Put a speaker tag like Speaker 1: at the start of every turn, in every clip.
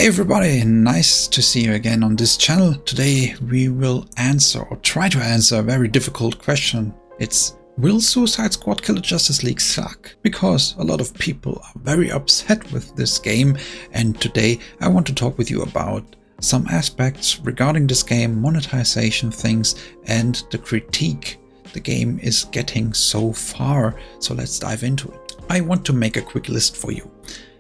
Speaker 1: Hey everybody, nice to see you again on this channel. Today we will answer or try to answer a very difficult question. It's, will Suicide Squad Kill the Justice League suck? Because a lot of people are very upset with this game, and today I want to talk with you about some aspects regarding this game, monetization things, and the critique the game is getting so far. So let's dive into it. I want to make a quick list for you.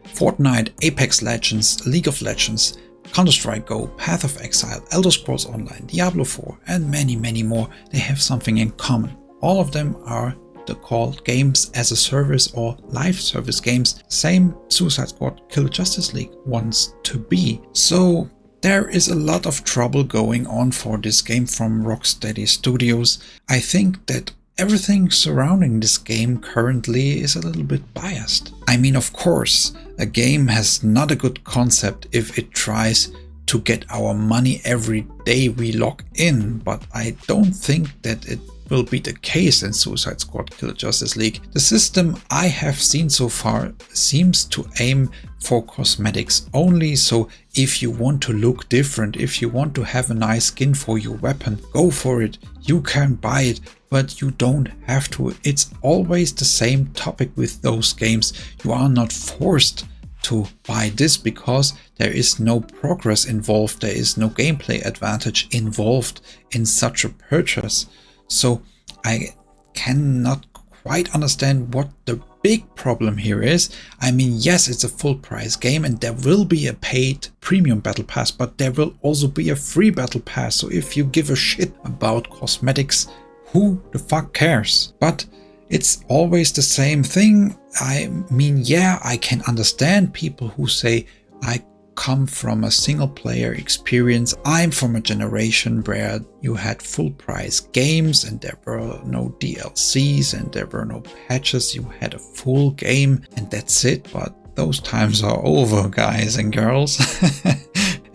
Speaker 1: Fortnite, Apex Legends, League of Legends, Counter-Strike Go, Path of Exile, Elder Scrolls Online, Diablo 4 and many more, they have something in common. All of them are the called games as a service or live service games, same Suicide Squad Kill the Justice League wants to be. So there is a lot of trouble going on for this game from Rocksteady Studios. I think that everything surrounding this game currently is a little bit biased. I mean, of course, a game has not a good concept if it tries to get our money every day we log in, but I don't think that it will be the case in Suicide Squad Kill the Justice League. The system I have seen so far seems to aim for cosmetics only, so if you want to look different, if you want to have a nice skin for your weapon, go for it. You can buy it, but you don't have to. It's always the same topic with those games. You are not forced to buy this because there is no progress involved, there is no gameplay advantage involved in such a purchase. So I cannot quite understand what the big problem here is. I mean, yes, it's a full price game and there will be a paid premium battle pass, but there will also be a free battle pass. So if you give a shit about cosmetics, who the fuck cares? But it's always the same thing. I mean, yeah, I can understand people who say, I come from a single player experience. I'm from a generation where you had full price games and there were no DLCs and there were no patches. You had a full game and that's it. But those times are over, guys and girls.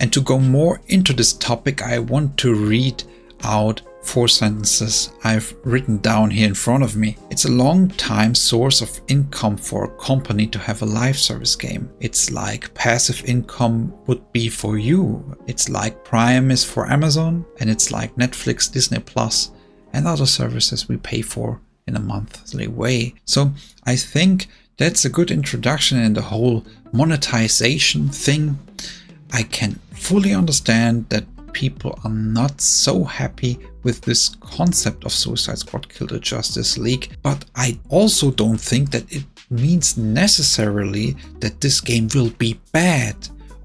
Speaker 1: And to go more into this topic, I want to read out 4 sentences I've written down here in front of me. It's a long time source of income for a company to have a live service game. It's like passive income would be for you. It's like Prime is for Amazon, and it's like Netflix, Disney Plus and other services we pay for in a monthly way. So I think that's a good introduction in the whole monetization thing. I can fully understand that people are not so happy with this concept of Suicide Squad Kill the Justice League, but I also don't think that it means necessarily that this game will be bad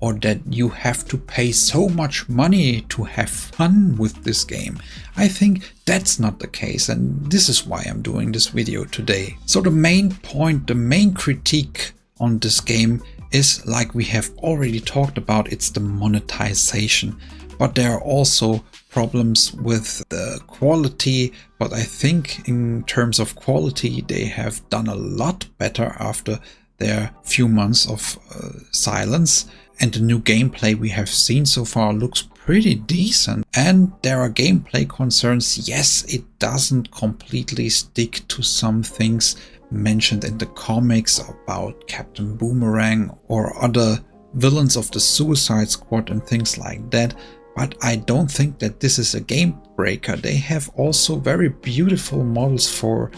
Speaker 1: or that you have to pay so much money to have fun with this game. I think that's not the case, and this is why I'm doing this video today. So the main point, the main critique on this game is, like we have already talked about, it's the monetization. But there are also problems with the quality, but I think in terms of quality they have done a lot better after their few months of silence, and the new gameplay we have seen so far looks pretty decent. And there are gameplay concerns. Yes, it doesn't completely stick to some things mentioned in the comics about Captain Boomerang or other villains of the Suicide Squad and things like that. But I don't think that this is a game breaker. They have also very beautiful models for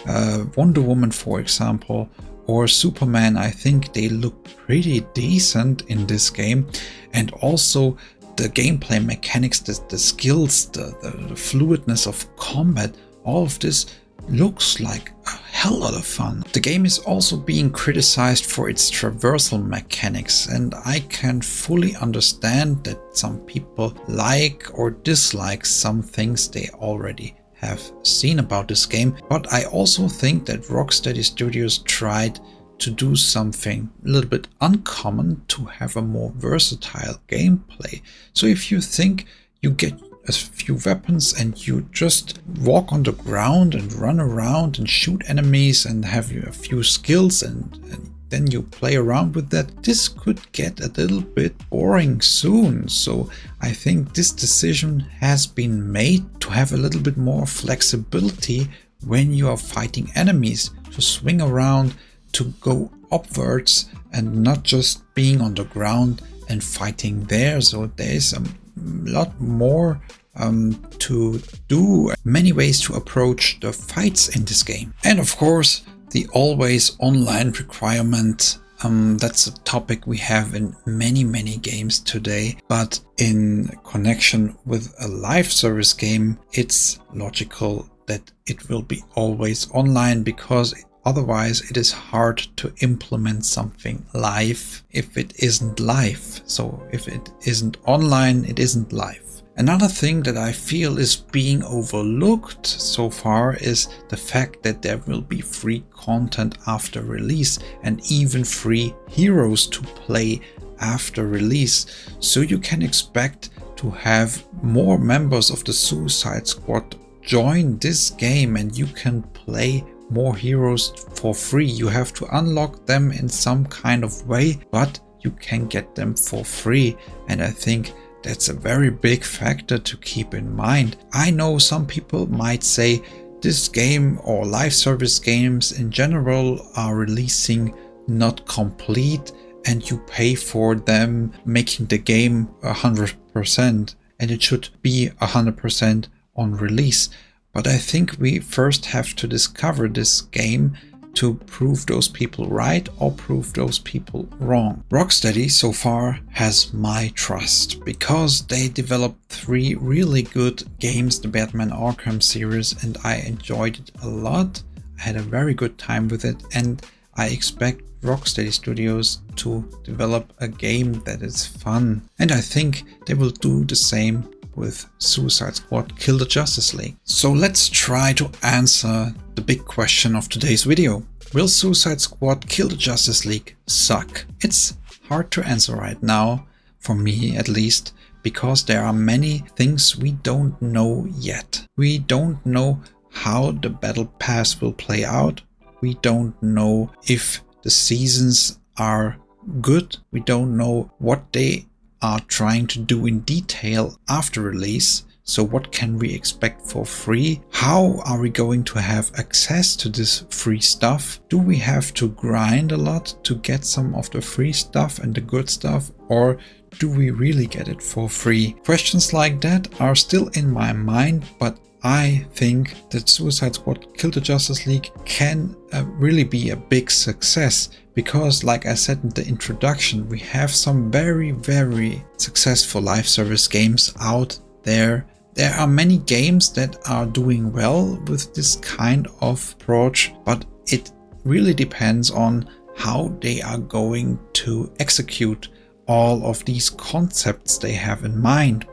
Speaker 1: Wonder Woman, for example, or Superman. I think they look pretty decent in this game. And also the gameplay mechanics, the skills, the fluidness of combat, all of this looks like a hell lot of fun. The game is also being criticized for its traversal mechanics, and I can fully understand that some people like or dislike some things they already have seen about this game, but I also think that Rocksteady Studios tried to do something a little bit uncommon to have a more versatile gameplay. So if you think you get a few weapons and you just walk on the ground and run around and shoot enemies and have a few skills and then you play around with that, this could get a little bit boring soon. So I think this decision has been made to have a little bit more flexibility when you are fighting enemies, to swing around, to go upwards and not just being on the ground and fighting there. So there's a lot more to do, many ways to approach the fights in this game. And of course, the always online requirement. That's a topic we have in many games today, but in connection with a live service game, it's logical that it will be always online, because otherwise it is hard to implement something live if it isn't live. So if it isn't online, it isn't live. Another thing that I feel is being overlooked so far is the fact that there will be free content after release and even free heroes to play after release. So you can expect to have more members of the Suicide Squad join this game and you can play more heroes for free. You have to unlock them in some kind of way, but you can get them for free. And I think that's a very big factor to keep in mind. I know some people might say this game or live service games in general are releasing not complete and you pay for them, making the game 100%, and it should be 100% on release. But I think we first have to discover this game to prove those people right or prove those people wrong. Rocksteady so far has my trust because they developed 3 really good games, the Batman Arkham series, and I enjoyed it a lot. I had a very good time with it, and I expect Rocksteady Studios to develop a game that is fun. And I think they will do the same with Suicide Squad Kill the Justice League. So let's try to answer the big question of today's video. Will Suicide Squad Kill the Justice League suck? It's hard to answer right now, for me at least, because there are many things we don't know yet. We don't know how the battle pass will play out. We don't know if the seasons are good. We don't know what they are trying to do in detail after release. So what can we expect for free? How are we going to have access to this free stuff? Do we have to grind a lot to get some of the free stuff and the good stuff? Or do we really get it for free? Questions like that are still in my mind, but I think that Suicide Squad Kill the Justice League can really be a big success. Because, like I said in the introduction, we have some very successful live service games out there. There are many games that are doing well with this kind of approach, but it really depends on how they are going to execute all of these concepts they have in mind.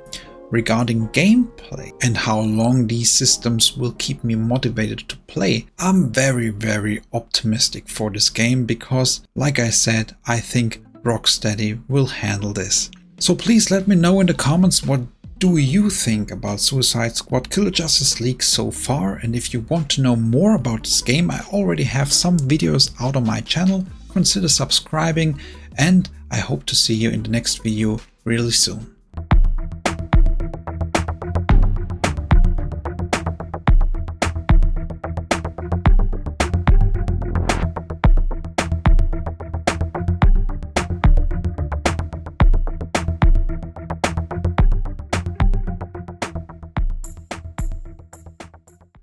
Speaker 1: Regarding gameplay and how long these systems will keep me motivated to play, I'm very optimistic for this game because, like I said, I think Rocksteady will handle this. So please let me know in the comments what do you think about Suicide Squad Kill the Justice League so far, and if you want to know more about this game, I already have some videos out on my channel. Consider subscribing, and I hope to see you in the next video really soon.